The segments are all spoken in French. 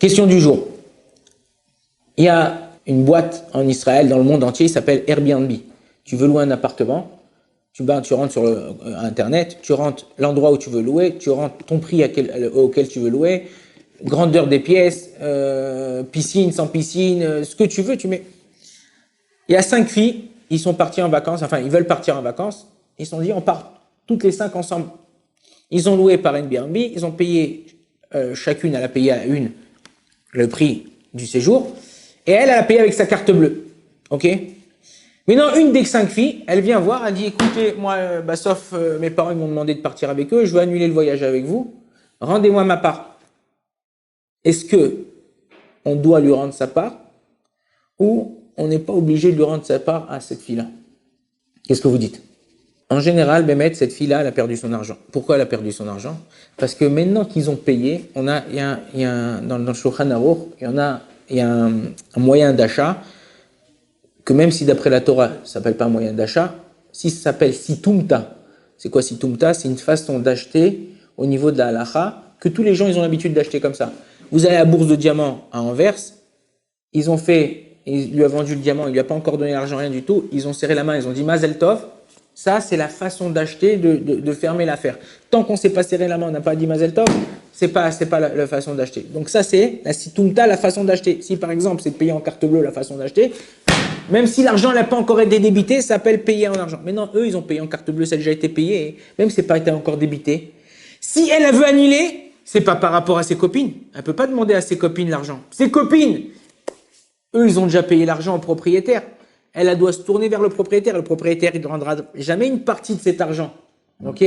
Question du jour. Il y a une boîte en Israël, dans le monde entier, il s'appelle Airbnb. Tu veux louer un appartement, tu rentres sur Internet, tu rentres l'endroit où tu veux louer, tu rentres ton prix auquel tu veux louer, grandeur des pièces, piscine, sans piscine, ce que tu veux, tu mets. Il y a 5 filles, ils sont partis en vacances, enfin ils veulent partir en vacances, ils se sont dit on part toutes les 5 ensemble. Ils ont loué par Airbnb, ils ont payé, chacune elle a payé à une le prix du séjour, et elle a payé avec sa carte bleue. Ok? Maintenant, une des 5 filles, elle vient voir, elle dit écoutez, moi, sauf mes parents ils m'ont demandé de partir avec eux, je veux annuler le voyage avec vous, rendez-moi ma part. Est-ce que on doit lui rendre sa part ou on n'est pas obligé de lui rendre sa part à cette fille-là? Qu'est-ce que vous dites? En général, Bémet, cette fille-là, elle a perdu son argent. Pourquoi elle a perdu son argent? Parce que maintenant qu'ils ont payé, il y a dans le Shulchan Aruch, il y a un moyen d'achat que même si d'après la Torah, ça s'appelle pas un moyen d'achat, si ça s'appelle situmta. C'est quoi situmta? C'est une façon d'acheter au niveau de la halacha que tous les gens ils ont l'habitude d'acheter comme ça. Vous allez à la bourse de diamants à Anvers, il lui a vendu le diamant, il lui a pas encore donné l'argent, rien du tout, ils ont serré la main, ils ont dit Mazel Tov. Ça, c'est la façon d'acheter, de fermer l'affaire. Tant qu'on ne s'est pas serré la main, on n'a pas dit Mazel Tov, c'est pas la façon d'acheter. Donc ça, c'est la situmta, la façon d'acheter. Si par exemple, c'est de payer en carte bleue la façon d'acheter, même si l'argent n'a pas encore été débité, ça s'appelle payer en argent. Mais non, eux, ils ont payé en carte bleue, ça a déjà été payé, et même si c'est pas été encore débité. Si elle veut annuler, c'est pas par rapport à ses copines. Elle peut pas demander à ses copines l'argent. Ses copines, eux, ils ont déjà payé l'argent au propriétaire. Elle doit se tourner vers le propriétaire. Le propriétaire, il ne rendra jamais une partie de cet argent. Ok?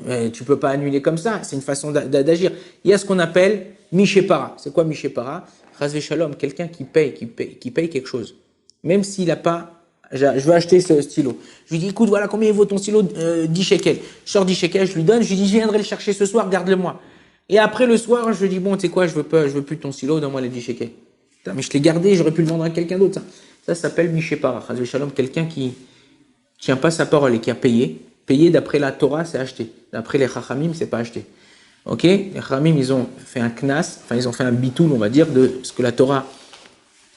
Mais tu peux pas annuler comme ça. C'est une façon d'agir. Il y a ce qu'on appelle Mishepara. C'est quoi Mishepara? Chazvé Shalom, quelqu'un qui paye quelque chose. Même s'il n'a pas, je veux acheter ce stylo. Je lui dis, écoute, voilà combien il vaut ton stylo, 10 shekels. Je sors 10 shekels, je lui donne, je lui dis, je viendrai le chercher ce soir, garde-le-moi. Et après le soir, je lui dis, bon, tu sais quoi, je veux plus de ton stylo, donne-moi les 10 shekels. Mais je l'ai gardé, j'aurais pu le vendre à quelqu'un d'autre. Ça s'appelle Mishepara. Chazvé Shalom, quelqu'un qui tient pas sa parole et qui a payé. Payer d'après la Torah, c'est acheter. D'après les Chachamim, c'est pas acheter. Ok? Les Chachamim, ils ont fait un knas, enfin, ils ont fait un bitoul, on va dire, de ce que la Torah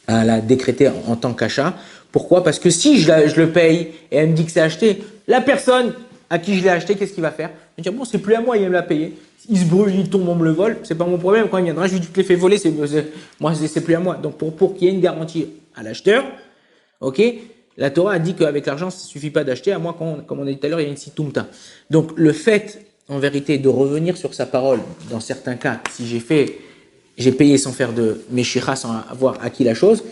a décrété en tant qu'achat. Pourquoi? Parce que si je le paye et elle me dit que c'est acheté, la personne à qui je l'ai acheté, qu'est-ce qu'il va faire? Il va dire, bon, c'est plus à moi, il va me la payer. Il se brûle, il tombe, on me le vole, c'est pas mon problème. Quand il viendra, je lui dis, tu te l'es fait voler, c'est plus à moi. Donc, pour qu'il y ait une garantie à l'acheteur, ok, la Torah a dit qu'avec l'argent, ça ne suffit pas d'acheter, à moins, comme on a dit tout à l'heure, il y a une situmta. Donc, le fait, en vérité, de revenir sur sa parole, dans certains cas, si j'ai payé sans faire de Meshira, sans avoir acquis la chose,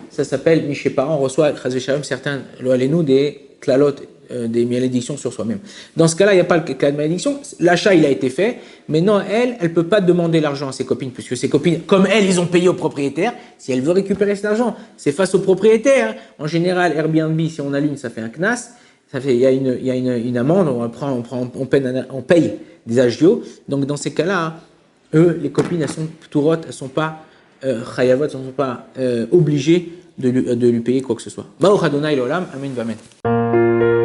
ça s'appelle Mishepara, on reçoit, Chazvé Shalom, certains, nous des klalotes, des malédictions sur soi-même. Dans ce cas-là, il n'y a pas le cas de malédiction, l'achat il a été fait, mais non, elle ne peut pas demander l'argent à ses copines, puisque ses copines, comme elle, ils ont payé au propriétaire, si elle veut récupérer cet argent, c'est face au propriétaire. En général, Airbnb, si on allume, ça fait un knas, il y a une amende, on paye des agios, donc dans ces cas-là, eux, les copines, elles sont pturotes, elles sont pas chayavot, elles sont pas obligées de lui payer quoi que ce soit. Baruch Adonai l'olam, amen, amen.